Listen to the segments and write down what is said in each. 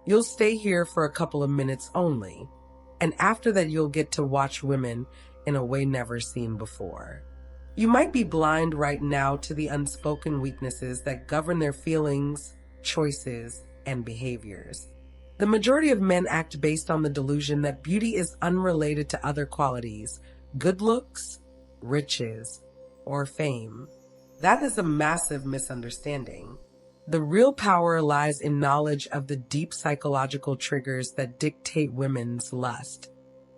You'll stay here for a couple of minutes only, and after that you'll get to watch women in a way never seen before. You might be blind right now to the unspoken weaknesses that govern their feelings, choices, and behaviors. The majority of men act based on the delusion that beauty is unrelated to other qualities, good looks, riches, or fame. That is a massive misunderstanding. The real power lies in knowledge of the deep psychological triggers that dictate women's lust,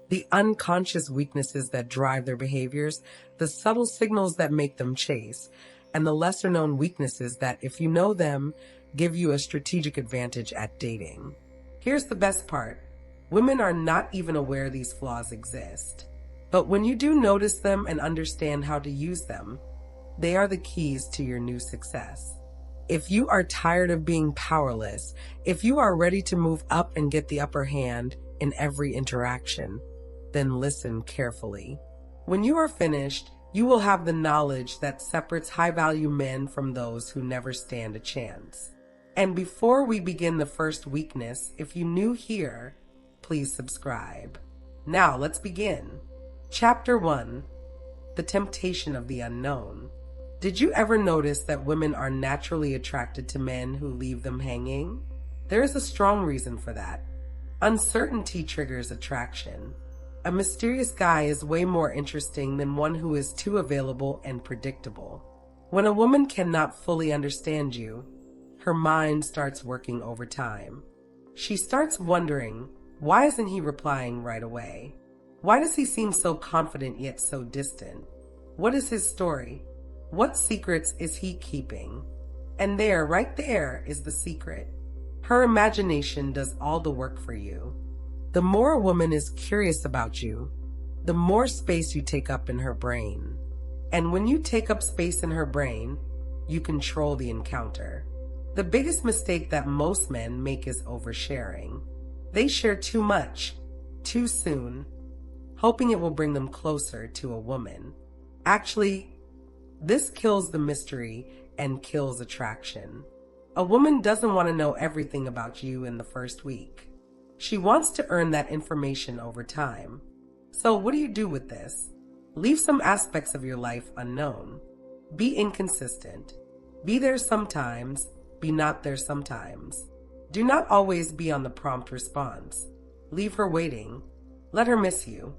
the unconscious weaknesses that drive their behaviors, the subtle signals that make them chase, and the lesser-known weaknesses that, if you know them, give you a strategic advantage at dating. Here's the best part. Women are not even aware these flaws exist. But when you do notice them and understand how to use them, they are the keys to your new success. If you are tired of being powerless, if you are ready to move up and get the upper hand in every interaction, then listen carefully. When you are finished, you will have the knowledge that separates high-value men from those who never stand a chance. And before we begin the first weakness, if you're new here, please subscribe. Now let's begin. Chapter 1. The Temptation of the Unknown. Did you ever notice that women are naturally attracted to men who leave them hanging? There is a strong reason for that. Uncertainty triggers attraction. A mysterious guy is way more interesting than one who is too available and predictable. When a woman cannot fully understand you, her mind starts working overtime. She starts wondering, why isn't he replying right away? Why does he seem so confident yet so distant? What is his story? What secrets is he keeping? And there, right there, is the secret. Her imagination does all the work for you. The more a woman is curious about you, the more space you take up in her brain. And when you take up space in her brain, you control the encounter. The biggest mistake that most men make is oversharing. They share too much, too soon, hoping it will bring them closer to a woman. Actually, this kills the mystery and kills attraction. A woman doesn't want to know everything about you in the first week. She wants to earn that information over time. So what do you do with this? Leave some aspects of your life unknown. Be inconsistent. Be there sometimes, be not there sometimes. Do not always be on the prompt response. Leave her waiting. Let her miss you.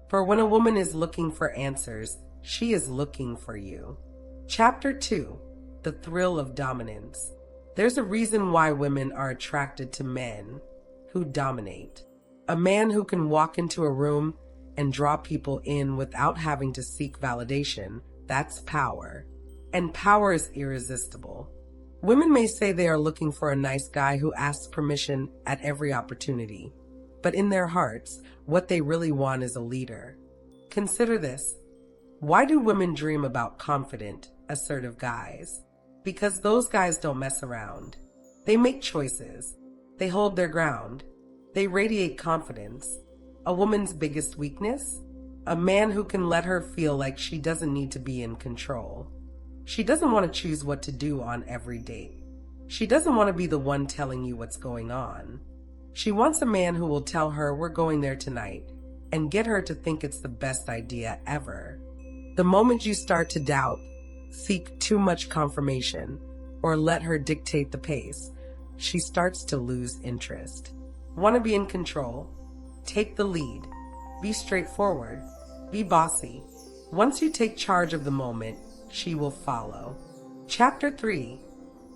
For when a woman is looking for answers, she is looking for you. Chapter 2. The Thrill of Dominance. There's a reason why women are attracted to men who dominate. A man who can walk into a room and draw people in without having to seek validation, that's power. And power is irresistible. Women may say they are looking for a nice guy who asks permission at every opportunity, but in their hearts, what they really want is a leader. Consider this. Why do women dream about confident, assertive guys? Because those guys don't mess around. They make choices. They hold their ground. They radiate confidence. A woman's biggest weakness? A man who can let her feel like she doesn't need to be in control. She doesn't want to choose what to do on every date. She doesn't want to be the one telling you what's going on. She wants a man who will tell her we're going there tonight and get her to think it's the best idea ever. The moment you start to doubt, seek too much confirmation, or let her dictate the pace, she starts to lose interest. Want to be in control? Take the lead. Be straightforward. Be bossy. Once you take charge of the moment, she will follow. Chapter 3.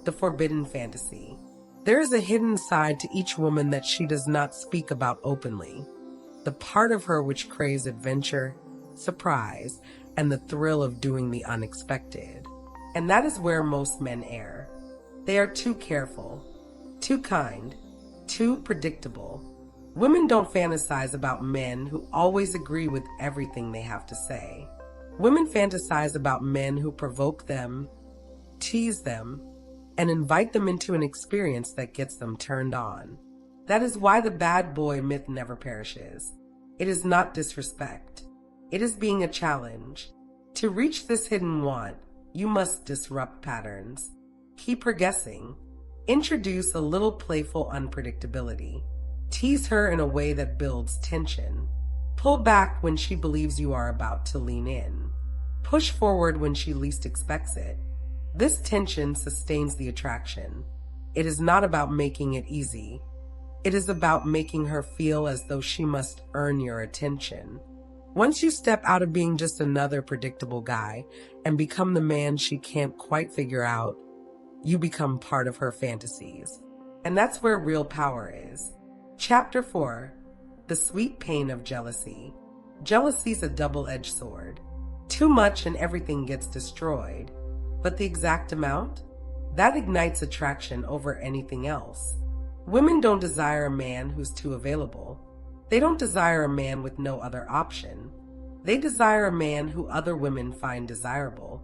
The Forbidden Fantasy. There is a hidden side to each woman that she does not speak about openly. The part of her which craves adventure, surprise, and the thrill of doing the unexpected. And that is where most men err. They are too careful, too kind, too predictable. Women don't fantasize about men who always agree with everything they have to say. Women fantasize about men who provoke them, tease them, and invite them into an experience that gets them turned on. That is why the bad boy myth never perishes. It is not disrespect. It is being a challenge. To reach this hidden want, you must disrupt patterns. Keep her guessing. Introduce a little playful unpredictability. Tease her in a way that builds tension. Pull back when she believes you are about to lean in. Push forward when she least expects it. This tension sustains the attraction. It is not about making it easy. It is about making her feel as though she must earn your attention. Once you step out of being just another predictable guy and become the man she can't quite figure out, you become part of her fantasies. And that's where real power is. Chapter 4. The Sweet Pain of Jealousy. Jealousy's a double-edged sword. Too much and everything gets destroyed. But the exact amount? That ignites attraction over anything else. Women don't desire a man who's too available. They don't desire a man with no other option. They desire a man who other women find desirable.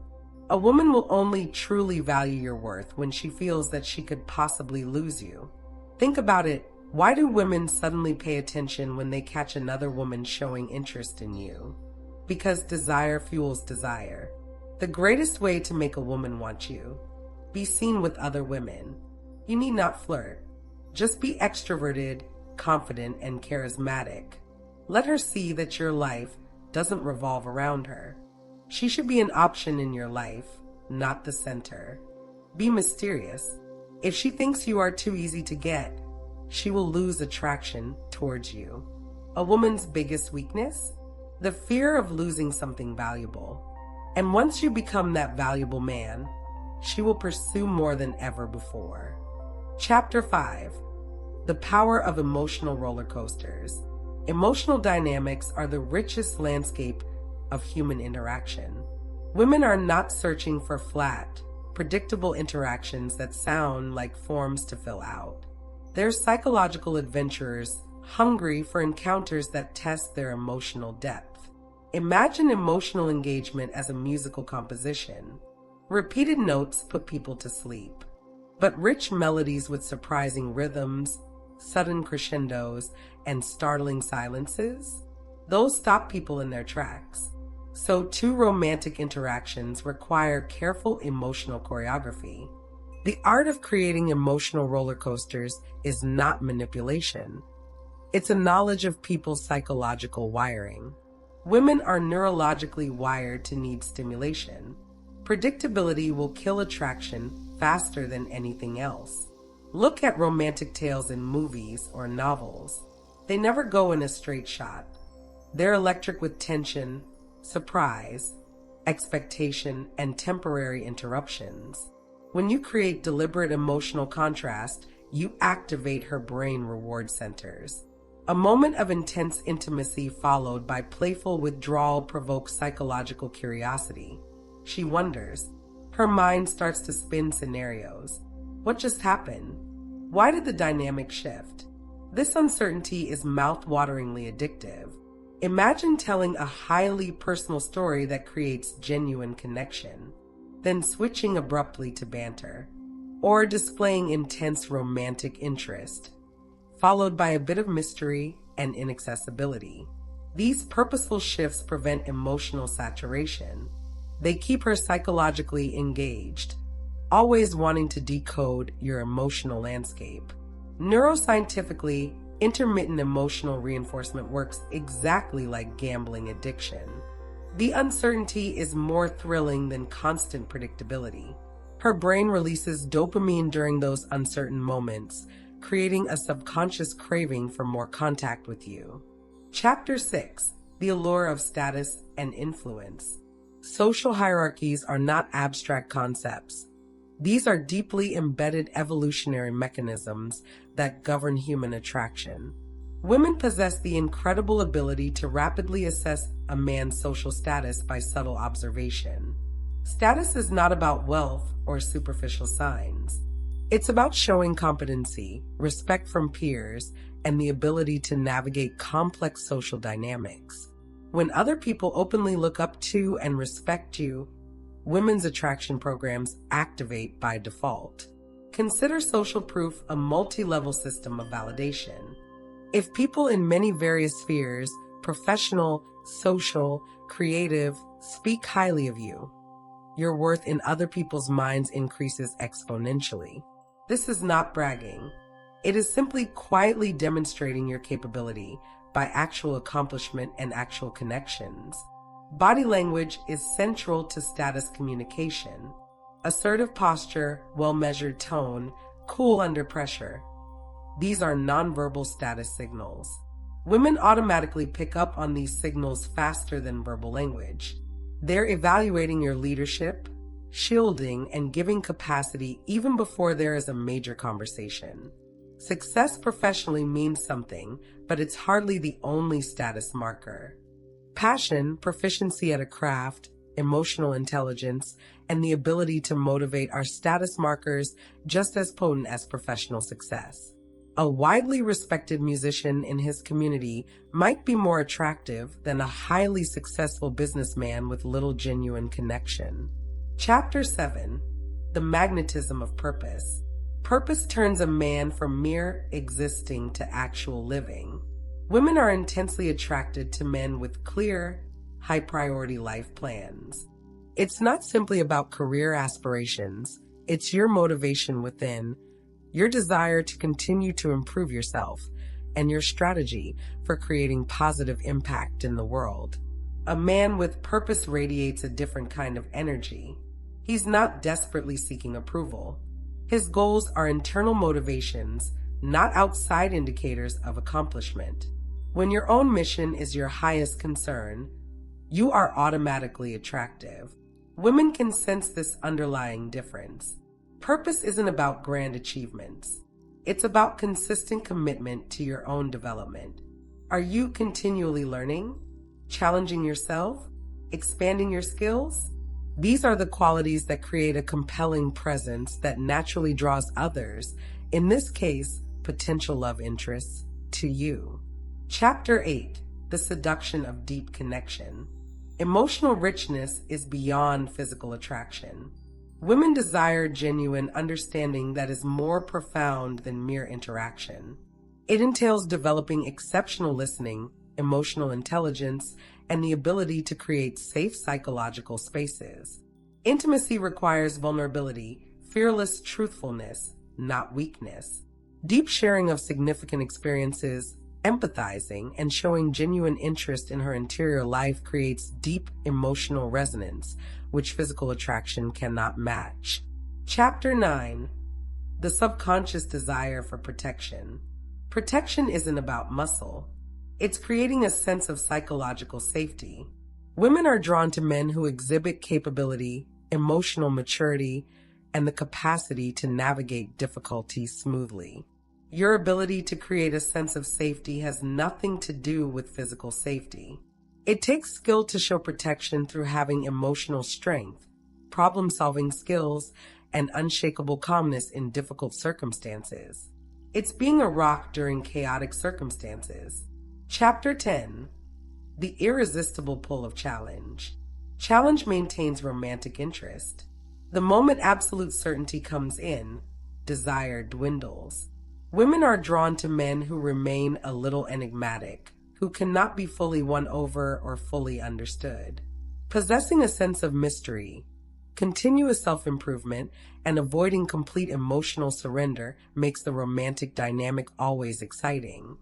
A woman will only truly value your worth when she feels that she could possibly lose you. Think about it. Why do women suddenly pay attention when they catch another woman showing interest in you? Because desire fuels desire. The greatest way to make a woman want you: be seen with other women. You need not flirt. Just be extroverted, confident, and charismatic. Let her see that your life doesn't revolve around her. She should be an option in your life, not the center. Be mysterious. If she thinks you are too easy to get, she will lose attraction towards you. A woman's biggest weakness? The fear of losing something valuable. And once you become that valuable man, she will pursue more than ever before. Chapter 5. The Power of Emotional Roller Coasters. Emotional dynamics are the richest landscape of human interaction. Women are not searching for flat, predictable interactions that sound like forms to fill out. They're psychological adventurers hungry for encounters that test their emotional depth. Imagine emotional engagement as a musical composition. Repeated notes put people to sleep, but rich melodies with surprising rhythms, sudden crescendos, and startling silences, those stop people in their tracks. So too, romantic interactions require careful emotional choreography. The art of creating emotional roller coasters is not manipulation. It's a knowledge of people's psychological wiring. Women are neurologically wired to need stimulation. Predictability will kill attraction faster than anything else. Look at romantic tales in movies or novels. They never go in a straight shot. They're electric with tension, surprise, expectation, and temporary interruptions. When you create deliberate emotional contrast, you activate her brain reward centers. A moment of intense intimacy followed by playful withdrawal provokes psychological curiosity. She wonders. Her mind starts to spin scenarios. What just happened? Why did the dynamic shift? This uncertainty is mouth-wateringly addictive. Imagine telling a highly personal story that creates genuine connection, then switching abruptly to banter, or displaying intense romantic interest, followed by a bit of mystery and inaccessibility. These purposeful shifts prevent emotional saturation. They keep her psychologically engaged, always wanting to decode your emotional landscape. Neuroscientifically, intermittent emotional reinforcement works exactly like gambling addiction. The uncertainty is more thrilling than constant predictability. Her brain releases dopamine during those uncertain moments, creating a subconscious craving for more contact with you. Chapter 6. The Allure of Status and Influence. Social hierarchies are not abstract concepts. These are deeply embedded evolutionary mechanisms that govern human attraction. Women possess the incredible ability to rapidly assess a man's social status by subtle observation. Status is not about wealth or superficial signs. It's about showing competency, respect from peers, and the ability to navigate complex social dynamics. When other people openly look up to and respect you, women's attraction programs activate by default. Consider social proof a multi-level system of validation. If people in many various spheres, professional, social, creative, speak highly of you, your worth in other people's minds increases exponentially. This is not bragging. It is simply quietly demonstrating your capability by actual accomplishment and actual connections. Body language is central to status communication. Assertive posture, well-measured tone, cool under pressure. These are nonverbal status signals. Women automatically pick up on these signals faster than verbal language. They're evaluating your leadership, shielding, and giving capacity even before there is a major conversation. Success professionally means something, but it's hardly the only status marker. Passion, proficiency at a craft, emotional intelligence, and the ability to motivate are status markers just as potent as professional success. A widely respected musician in his community might be more attractive than a highly successful businessman with little genuine connection. Chapter 7. The Magnetism of Purpose. Purpose turns a man from mere existing to actual living. Women are intensely attracted to men with clear, high-priority life plans. It's not simply about career aspirations. It's your motivation within, your desire to continue to improve yourself, and your strategy for creating positive impact in the world. A man with purpose radiates a different kind of energy. He's not desperately seeking approval. His goals are internal motivations, not outside indicators of accomplishment. When your own mission is your highest concern, you are automatically attractive. Women can sense this underlying difference. Purpose isn't about grand achievements. It's about consistent commitment to your own development. Are you continually learning, challenging yourself, expanding your skills? These are the qualities that create a compelling presence that naturally draws others, in this case, potential love interests, to you. Chapter 8. The Seduction of Deep Connection. Emotional richness is beyond physical attraction. Women desire genuine understanding that is more profound than mere interaction. It entails developing exceptional listening, emotional intelligence, and the ability to create safe psychological spaces. Intimacy requires vulnerability, fearless truthfulness, not weakness. Deep sharing of significant experiences, empathizing, and showing genuine interest in her interior life creates deep emotional resonance, which physical attraction cannot match. Chapter 9. The Subconscious Desire for Protection. Protection isn't about muscle. It's creating a sense of psychological safety. Women are drawn to men who exhibit capability, emotional maturity, and the capacity to navigate difficulties smoothly. Your ability to create a sense of safety has nothing to do with physical safety. It takes skill to show protection through having emotional strength, problem-solving skills, and unshakable calmness in difficult circumstances. It's being a rock during chaotic circumstances. Chapter 10. The Irresistible Pull of Challenge. Challenge maintains romantic interest. The moment absolute certainty comes in, desire dwindles. Women are drawn to men who remain a little enigmatic, who cannot be fully won over or fully understood. Possessing a sense of mystery, continuous self-improvement, and avoiding complete emotional surrender makes the romantic dynamic always exciting.